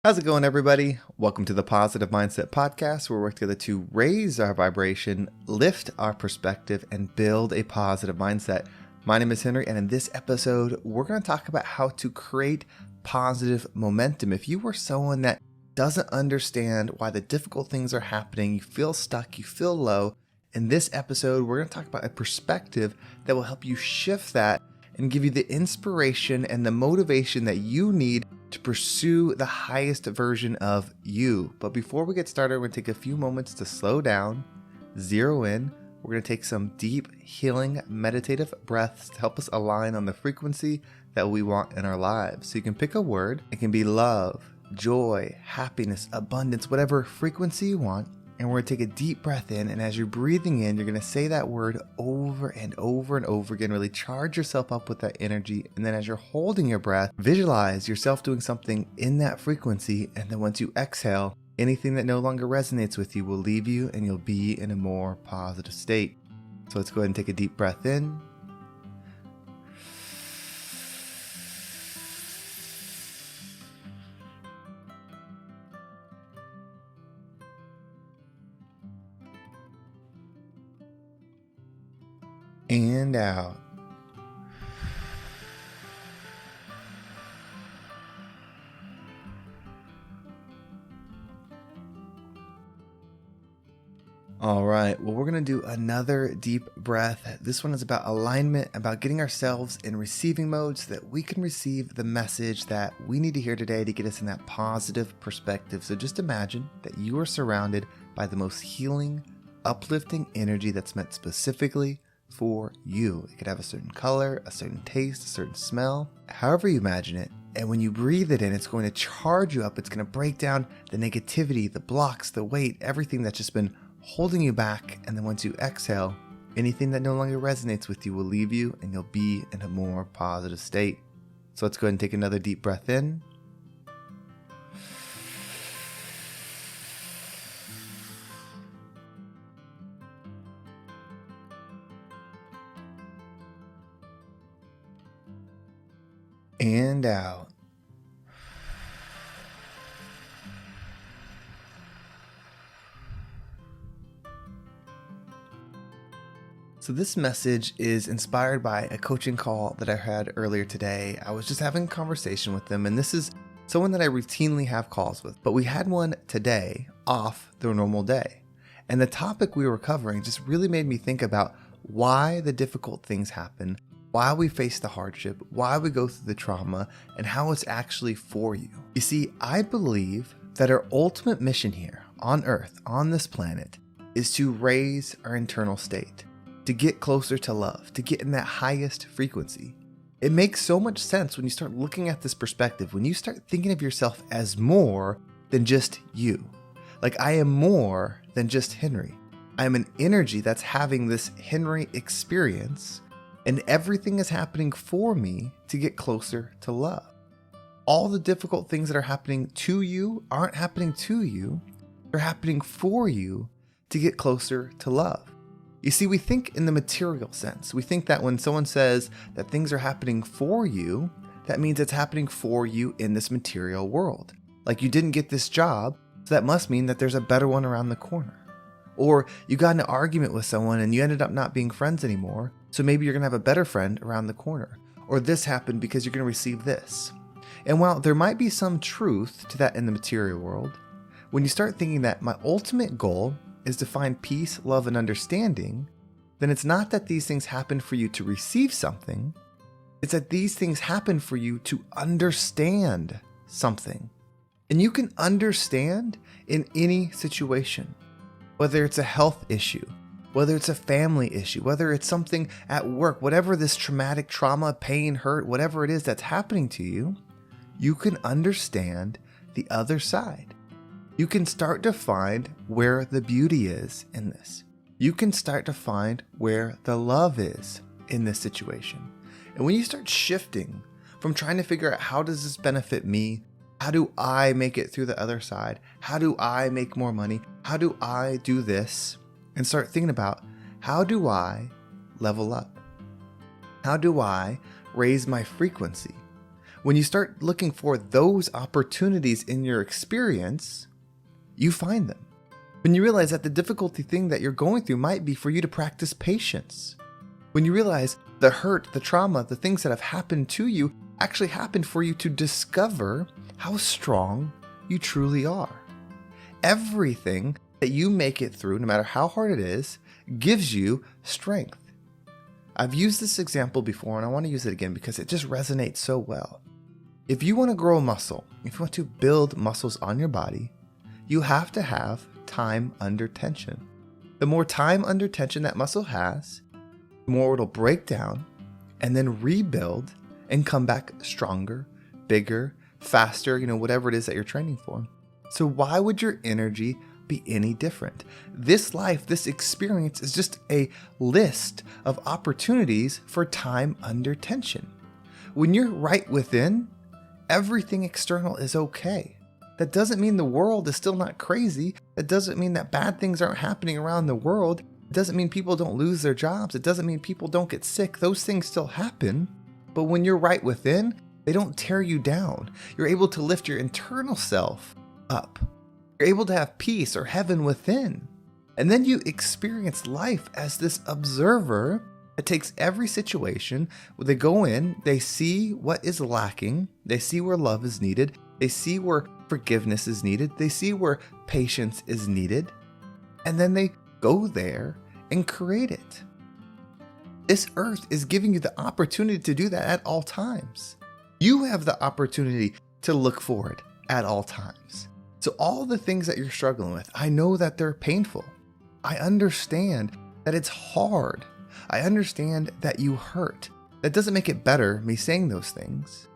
How's it going, everybody? Welcome to the Positive Mindset Podcast, where we work together to raise our vibration, lift our perspective, and build a positive mindset. My name is Henry, and in this episode, we're going to talk about how to create positive momentum. If you are someone that doesn't understand why the difficult things are happening, you feel stuck, you feel low, in this episode, we're going to talk about a perspective that will help you shift that and give you the inspiration and the motivation that you need to pursue the highest version of you. But before we get started, we're going to take a few moments to slow down, zero in. We're going to take some deep, healing, meditative breaths to help us align on the frequency that we want in our lives. So you can pick a word. It can be love, joy, happiness, abundance, whatever frequency you want. And we're going to take a deep breath in, and as you're breathing in, you're going to say that word over and over and over again. Really charge yourself up with that energy. And then as you're holding your breath, visualize yourself doing something in that frequency. And then once you exhale, anything that no longer resonates with you will leave you, and you'll be in a more positive state. So let's go ahead and take a deep breath in. And out. All right, well, we're going to do another deep breath. This one is about alignment, about getting ourselves in receiving mode so that we can receive the message that we need to hear today to get us in that positive perspective. So just imagine that you are surrounded by the most healing, uplifting energy that's meant specifically for you. It could have a certain color, a certain taste, a certain smell, however you imagine it. And when you breathe it in, it's going to charge you up. It's going to break down the negativity, the blocks, the weight, everything that's just been holding you back. And then once you exhale, anything that no longer resonates with you will leave you, and you'll be in a more positive state. So let's go ahead and take another deep breath in. And out. So this message is inspired by a coaching call that I had earlier today. I was just having a conversation with them, and this is someone that I routinely have calls with, but we had one today off the normal day. And the topic we were covering just really made me think about why the difficult things happen, why we face the hardship, why we go through the trauma, and how it's actually for you. You see, I believe that our ultimate mission here on Earth, on this planet, is to raise our internal state, to get closer to love, to get in that highest frequency. It makes so much sense when you start looking at this perspective, when you start thinking of yourself as more than just you. Like, I am more than just Henry. I am an energy that's having this Henry experience, and everything is happening for me to get closer to love. All the difficult things that are happening to you aren't happening to you. They're happening for you to get closer to love. You see, we think in the material sense. We think that when someone says that things are happening for you, that means it's happening for you in this material world. Like, you didn't get this job, so that must mean that there's a better one around the corner. Or you got in an argument with someone and you ended up not being friends anymore, so maybe you're going to have a better friend around the corner. Or this happened because you're going to receive this. And while there might be some truth to that in the material world, when you start thinking that my ultimate goal is to find peace, love, and understanding, then it's not that these things happen for you to receive something. It's that these things happen for you to understand something. And you can understand in any situation. Whether it's a health issue, whether it's a family issue, whether it's something at work, whatever this traumatic trauma, pain, hurt, whatever it is that's happening to you, you can understand the other side. You can start to find where the beauty is in this. You can start to find where the love is in this situation. And when you start shifting from trying to figure out, how does this benefit me? How do I make it through the other side? How do I make more money? How do I do this? And start thinking about, how do I level up? How do I raise my frequency? When you start looking for those opportunities in your experience, you find them. When you realize that the difficulty thing that you're going through might be for you to practice patience. When you realize the hurt, the trauma, the things that have happened to you actually happened for you to discover how strong you truly are. Everything that you make it through, no matter how hard it is, gives you strength. I've used this example before and I want to use it again because it just resonates so well. If you want to grow a muscle, if you want to build muscles on your body, you have to have time under tension. The more time under tension that muscle has, the more it'll break down and then rebuild and come back stronger, bigger, faster, whatever it is that you're training for. So why would your energy be any different? This life, this experience is just a list of opportunities for time under tension. When you're right within, everything external is okay. That doesn't mean the world is still not crazy. That doesn't mean that bad things aren't happening around the world. It doesn't mean people don't lose their jobs. It doesn't mean people don't get sick. Those things still happen. But when you're right within, they don't tear you down. You're able to lift your internal self up. You're able to have peace or heaven within. And then you experience life as this observer that takes every situation where they go in, they see what is lacking, they see where love is needed, they see where forgiveness is needed, they see where patience is needed, and then they go there and create it. This earth is giving you the opportunity to do that at all times. You have the opportunity to look for it at all times. So all the things that you're struggling with, I know that they're painful. I understand that it's hard. I understand that you hurt. That doesn't make it better, me saying those things.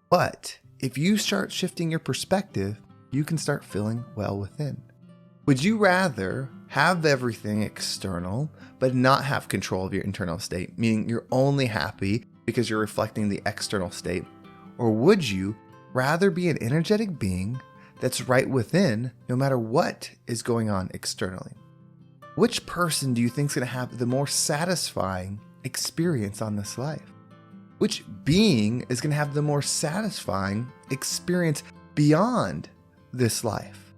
But if you start shifting your perspective, you can start feeling well within. Would you rather have everything external, but not have control of your internal state, meaning you're only happy because you're reflecting the external state? Or would you rather be an energetic being that's right within, no matter what is going on externally? Which person do you think is going to have the more satisfying experience on this life? Which being is going to have the more satisfying experience beyond this life?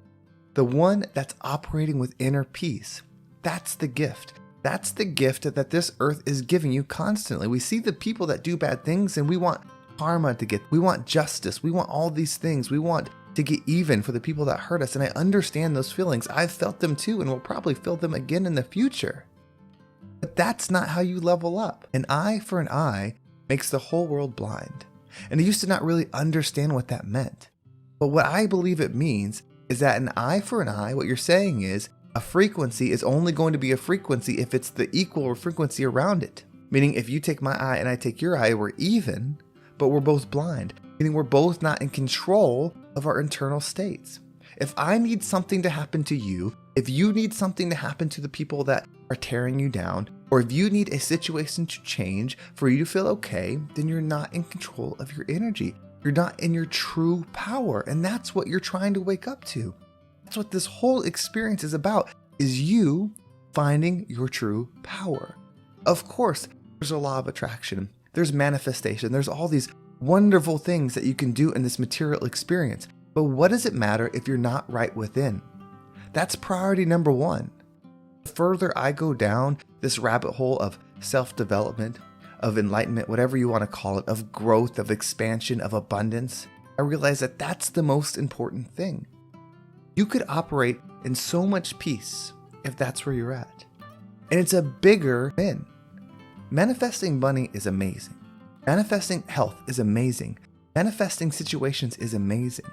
The one that's operating with inner peace. That's the gift. That's the gift that this earth is giving you constantly. We see the people that do bad things and we want karma to get, we want justice, we want all these things, we want to get even for the people that hurt us. And I understand those feelings. I've felt them too, and will probably feel them again in the future. But that's not how you level up. An eye for an eye makes the whole world blind. And I used to not really understand what that meant. But what I believe it means is that an eye for an eye, what you're saying is a frequency is only going to be a frequency if it's the equal frequency around it. Meaning if you take my eye and I take your eye, we're even, but we're both blind. Meaning we're both not in control of our internal states. If I need something to happen to you, if you need something to happen to the people that are tearing you down, or if you need a situation to change for you to feel okay, then you're not in control of your energy. You're not in your true power. And that's what you're trying to wake up to. That's what this whole experience is about, is you finding your true power. Of course, there's a law of attraction. There's manifestation. There's all these wonderful things that you can do in this material experience. But what does it matter if you're not right within? That's priority number one. The further I go down this rabbit hole of self-development, of enlightenment, whatever you want to call it, of growth, of expansion, of abundance, I realize that that's the most important thing. You could operate in so much peace if that's where you're at. And it's a bigger win. Manifesting money is amazing. Manifesting health is amazing. Manifesting situations is amazing.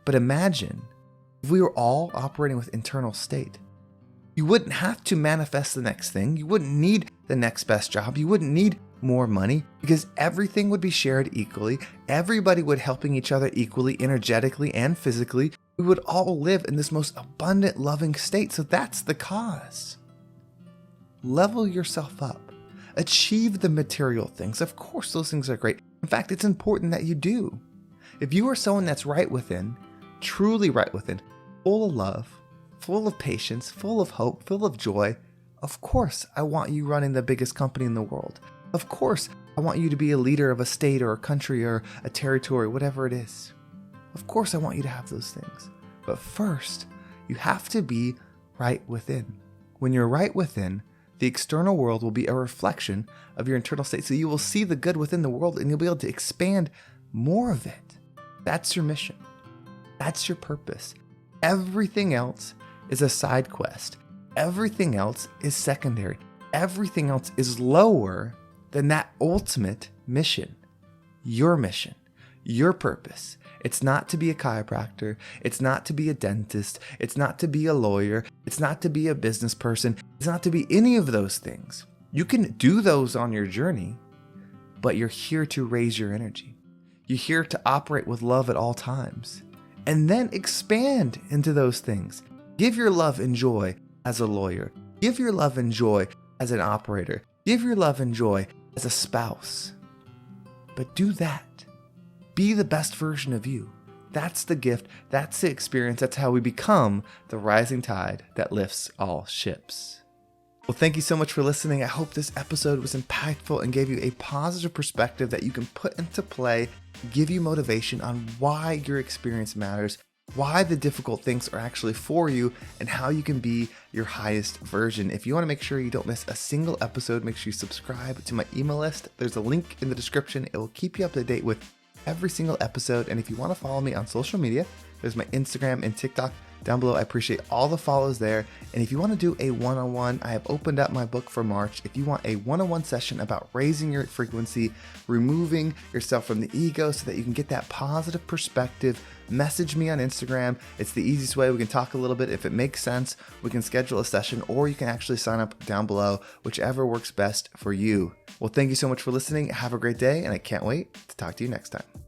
But imagine if we were all operating with internal state. You wouldn't have to manifest the next thing. You wouldn't need the next best job. You wouldn't need more money because everything would be shared equally. Everybody would helping each other equally, energetically and physically. We would all live in this most abundant, loving state. So that's the cause. Level yourself up. Achieve the material things. Of course, those things are great. In fact, it's important that you do. If you are someone that's right within, truly right within, full of love, full of patience, full of hope, full of joy, of course, I want you running the biggest company in the world. Of course, I want you to be a leader of a state or a country or a territory, whatever it is. Of course, I want you to have those things. But first, you have to be right within. When you're right within, the external world will be a reflection of your internal state. So you will see the good within the world and you'll be able to expand more of it. That's your mission. That's your purpose. Everything else is a side quest. Everything else is secondary. Everything else is lower than that ultimate mission. Your mission, your purpose. It's not to be a chiropractor. It's not to be a dentist. It's not to be a lawyer. It's not to be a business person. It's not to be any of those things. You can do those on your journey, but you're here to raise your energy. You're here to operate with love at all times, and then expand into those things. Give your love and joy as a lawyer. Give your love and joy as an operator. Give your love and joy as a spouse. But do that. Be the best version of you. That's the gift. That's the experience. That's how we become the rising tide that lifts all ships. Well, thank you so much for listening. I hope this episode was impactful and gave you a positive perspective that you can put into play, give you motivation on why your experience matters, why the difficult things are actually for you, and how you can be your highest version. If you want to make sure you don't miss a single episode, make sure you subscribe to my email list. There's a link in the description. It will keep you up to date with every single episode. And if you want to follow me on social media, there's my Instagram and TikTok down below. I appreciate all the follows there. And if you want to do a one-on-one, I have opened up my book for March. If you want a one-on-one session about raising your frequency, removing yourself from the ego so that you can get that positive perspective, message me on Instagram. It's the easiest way. We can talk a little bit. If it makes sense, we can schedule a session, or you can actually sign up down below, whichever works best for you. Well, thank you so much for listening. Have a great day, and I can't wait to talk to you next time.